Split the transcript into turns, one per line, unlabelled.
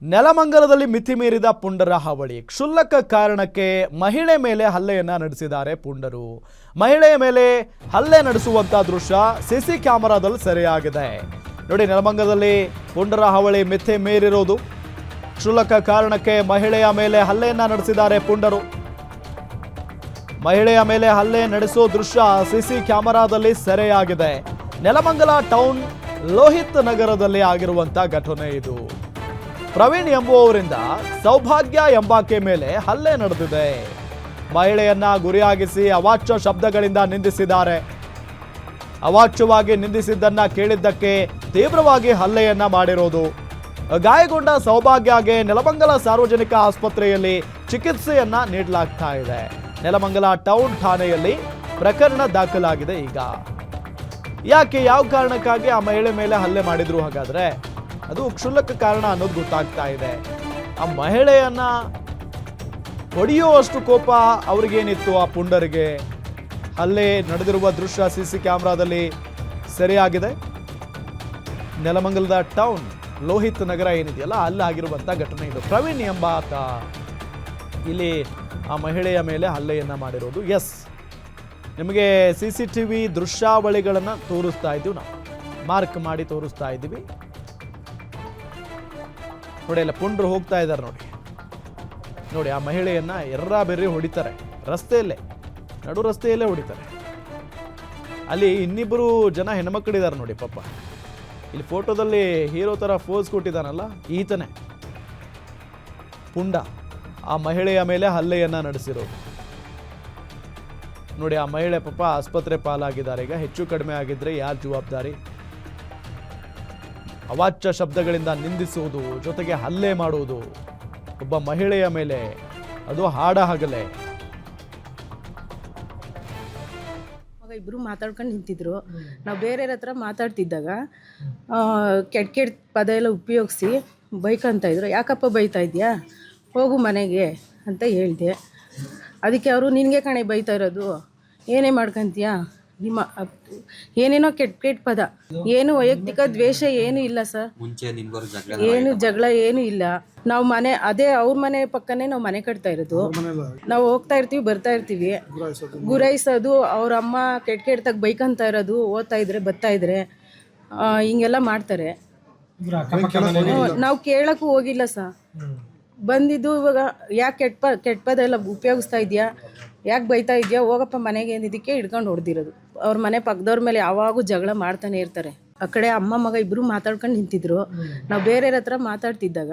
ನೆಲಮಂಗಲದಲ್ಲಿ ಮಿತಿ ಮೀರಿದ ಪುಂಡರ ಹಾವಳಿ. ಕ್ಷುಲ್ಲಕ ಕಾರಣಕ್ಕೆ ಮಹಿಳೆ ಮೇಲೆ ಹಲ್ಲೆಯನ್ನ ನಡೆಸಿದ್ದಾರೆ ಪುಂಡರು. ಮಹಿಳೆಯ ಮೇಲೆ ಹಲ್ಲೆ ನಡೆಸುವಂತ ದೃಶ್ಯ ಸಿಸಿ ಕ್ಯಾಮೆರಾದಲ್ಲಿ ಸೆರೆಯಾಗಿದೆ. ನೋಡಿ, ನೆಲಮಂಗಲದಲ್ಲಿ ಪುಂಡರ ಹಾವಳಿ ಮಿತಿ ಮೀರಿರೋದು. ಕ್ಷುಲ್ಲಕ ಕಾರಣಕ್ಕೆ ಮಹಿಳೆಯ ಮೇಲೆ ಹಲ್ಲೆಯನ್ನ ನಡೆಸಿದ್ದಾರೆ ಪುಂಡರು. ಮಹಿಳೆಯ ಮೇಲೆ ಹಲ್ಲೆ ನಡೆಸೋ ದೃಶ್ಯ ಸಿಸಿ ಕ್ಯಾಮೆರಾದಲ್ಲಿ ಸೆರೆಯಾಗಿದೆ. ನೆಲಮಂಗಲ ಟೌನ್ ಲೋಹಿತ್ ನಗರದಲ್ಲಿ ಆಗಿರುವಂತ ಘಟನೆ ಇದು. ಪ್ರವೀಣ್ ಎಂಬುವವರಿಂದ ಸೌಭಾಗ್ಯ ಎಂಬಾಕೆ ಮೇಲೆ ಹಲ್ಲೆ ನಡೆದಿದೆ. ಮಹಿಳೆಯನ್ನ ಗುರಿಯಾಗಿಸಿ ಅವಾಚ್ಯ ಶಬ್ದಗಳಿಂದ ನಿಂದಿಸಿದ್ದಾರೆ. ಅವಾಚ್ಯವಾಗಿ ನಿಂದಿಸಿದ್ದನ್ನ ಕೇಳಿದ್ದಕ್ಕೆ ತೀವ್ರವಾಗಿ ಹಲ್ಲೆಯನ್ನ ಮಾಡಿರೋದು. ಗಾಯಗೊಂಡ ಸೌಭಾಗ್ಯಗೆ ನೆಲಮಂಗಲ ಸಾರ್ವಜನಿಕ ಆಸ್ಪತ್ರೆಯಲ್ಲಿ ಚಿಕಿತ್ಸೆಯನ್ನ ನೀಡಲಾಗ್ತಾ ಇದೆ. ನೆಲಮಂಗಲ ಟೌನ್ ಠಾಣೆಯಲ್ಲಿ ಪ್ರಕರಣ ದಾಖಲಾಗಿದೆ. ಈಗ ಯಾಕೆ, ಯಾವ ಕಾರಣಕ್ಕಾಗಿ ಆ ಮಹಿಳೆ ಮೇಲೆ ಹಲ್ಲೆ ಮಾಡಿದ್ರು? ಹಾಗಾದ್ರೆ ಅದು ಕ್ಷುಲ್ಲಕ ಕಾರಣ ಅನ್ನೋದು ಗೊತ್ತಾಗ್ತಾ ಇದೆ. ಆ ಮಹಿಳೆಯನ್ನ ಹೊಡೆಯುವಷ್ಟು ಕೋಪ ಅವ್ರಿಗೇನಿತ್ತು ಆ ಪುಂಡರಿಗೆ? ಹಲ್ಲೆ ನಡೆದಿರುವ ದೃಶ್ಯ ಸಿಸಿ ಕ್ಯಾಮೆರಾದಲ್ಲಿ ಸೆರೆಯಾಗಿದೆ. ನೆಲಮಂಗಲದ ಟೌನ್ ಲೋಹಿತ್ ನಗರ ಏನಿದೆಯಲ್ಲ, ಅಲ್ಲಿ ಆಗಿರುವಂತ ಘಟನೆ ಇದು. ಪ್ರವೀಣ್ ಎಂಬಾತ ಇಲ್ಲಿ ಆ ಮಹಿಳೆಯ ಮೇಲೆ ಹಲ್ಲೆಯನ್ನ ಮಾಡಿರೋದು. ಎಸ್, ನಿಮಗೆ CCTV ದೃಶ್ಯಾವಳಿಗಳನ್ನು ತೋರಿಸ್ತಾ ಇದ್ದೀವಿ, ನಾವು ಮಾರ್ಕ್ ಮಾಡಿ ತೋರಿಸ್ತಾ ಇದ್ದೀವಿ. ನೋಡಿ, ಎಲ್ಲ ಪುಂಡ್ರು ಹೋಗ್ತಾ ಇದ್ದಾರೆ. ನೋಡಿ, ಆ ಮಹಿಳೆಯನ್ನ ಬೆರ್ರಿ ಹೊಡಿತಾರೆ. ರಸ್ತೆಯಲ್ಲೇ, ನಡು ರಸ್ತೆಯಲ್ಲೇ ಹೊಡಿತಾರೆ. ಅಲ್ಲಿ ಇನ್ನಿಬ್ಬರು ಜನ ಹೆಣ್ಮಕ್ಳಿದ್ದಾರೆ ನೋಡಿ. ಪಾಪ ಇಲ್ಲಿ ಫೋಟೋದಲ್ಲಿ ಹೀರೋ ತರ ಫೋಸ್ ಕೊಟ್ಟಿದ್ದಾನಲ್ಲ, ಈತನೇ ಪುಂಡ ಆ ಮಹಿಳೆಯ ಮೇಲೆ ಹಲ್ಲೆಯನ್ನ ನಡೆಸಿರೋದು. ನೋಡಿ, ಆ ಮಹಿಳೆ ಪಾಪ ಆಸ್ಪತ್ರೆ ಪಾಲಾಗಿದ್ದಾರೆ. ಈಗ ಹೆಚ್ಚು ಕಡಿಮೆ ಆಗಿದ್ರೆ ಯಾರು ಜವಾಬ್ದಾರಿ? ಅವಾಚ್ಯ ಶಬ್ದಗಳಿಂದ ನಿಂದಿಸುವುದು, ಜೊತೆಗೆ ಹಲ್ಲೆ ಮಾಡುವುದು ಒಬ್ಬ ಮಹಿಳೆಯ ಮೇಲೆ, ಅದು ಹಾಡ ಹಗಲೇ.
ಇಬ್ರು ಮಾತಾಡ್ಕೊಂಡು ನಿಂತಿದ್ರು. ನಾವು ಬೇರೆಯವ್ರ ಹತ್ರ ಮಾತಾಡ್ತಿದ್ದಾಗ ಕೆಟ್ಟ ಕೆಟ್ಟ ಪದ ಎಲ್ಲ ಉಪಯೋಗಿಸಿ ಬೈಕಂತ ಇದ್ರು. ಯಾಕಪ್ಪ ಬೈತಾ ಇದೆಯಾ, ಹೋಗು ಮನೆಗೆ ಅಂತ ಹೇಳಿದೆ. ಅದಕ್ಕೆ ಅವರು ನಿನಗೆ ಕಣೆ ಬೈತಾ ಇರೋದು, ಏನೇ ಮಾಡ್ಕೊಂತೀಯಾ, ನಿಮ್ಮ ಏನೇನೋ ಕೆಟ್ಟ ಕೆಟ್ಟ ಪದ, ಏನು ವೈಯಕ್ತಿಕ ದ್ವೇಷ ಏನು ಇಲ್ಲ ಸರ್, ಏನು ಜಗಳ ಏನು ಇಲ್ಲ. ನಾವು ಮನೆ, ಅದೇ ಅವ್ರ ಮನೆ ಪಕ್ಕನೇ ನಾವು ಮನೆ ಕಟ್ತಾ ಇರೋದು. ನಾವು ಹೋಗ್ತಾ ಇರ್ತೀವಿ, ಬರ್ತಾ ಇರ್ತೀವಿ. ಗುರೈಸೋದು, ಅವ್ರ ಅಮ್ಮ ಕೆಟ್ಟ ಕೆಟ್ಟದಾಗ ಬೈಕಂತ ಇರೋದು, ಓದ್ತಾ ಇದ್ರೆ ಬರ್ತಾ ಇದ್ರೆ ಹಿಂಗೆಲ್ಲ ಮಾಡ್ತಾರೆ. ನಾವು ಕೇಳಕ್ಕೂ ಹೋಗಿಲ್ಲ ಸರ್. ಬಂದಿದ್ದು ಇವಾಗ ಯಾಕೆ ಕೆಟ್ಟ ಪದ ಎಲ್ಲ ಉಪಯೋಗಿಸ್ತಾ ಇದೆಯಾ, ಯಾಕೆ ಬೈತಾ ಇದೆಯಾ, ಹೋಗಪ್ಪ ಮನೆಗೆ ಇದಕ್ಕೆ ಹಿಡ್ಕೊಂಡು ಹೊಡೆದಿರೋದು. ಅವ್ರ ಮನೆ ಪಕ್ಕದವ್ರ ಮೇಲೆ ಯಾವಾಗೂ ಜಗಳ ಮಾಡ್ತಾನೆ ಇರ್ತಾರೆ. ಆ ಕಡೆ ಅಮ್ಮ ಮಗ ಇಬ್ಬರು ಮಾತಾಡ್ಕೊಂಡು ನಿಂತಿದ್ರು. ನಾವು ಬೇರೆಯವ್ರ ಹತ್ರ ಮಾತಾಡ್ತಿದ್ದಾಗ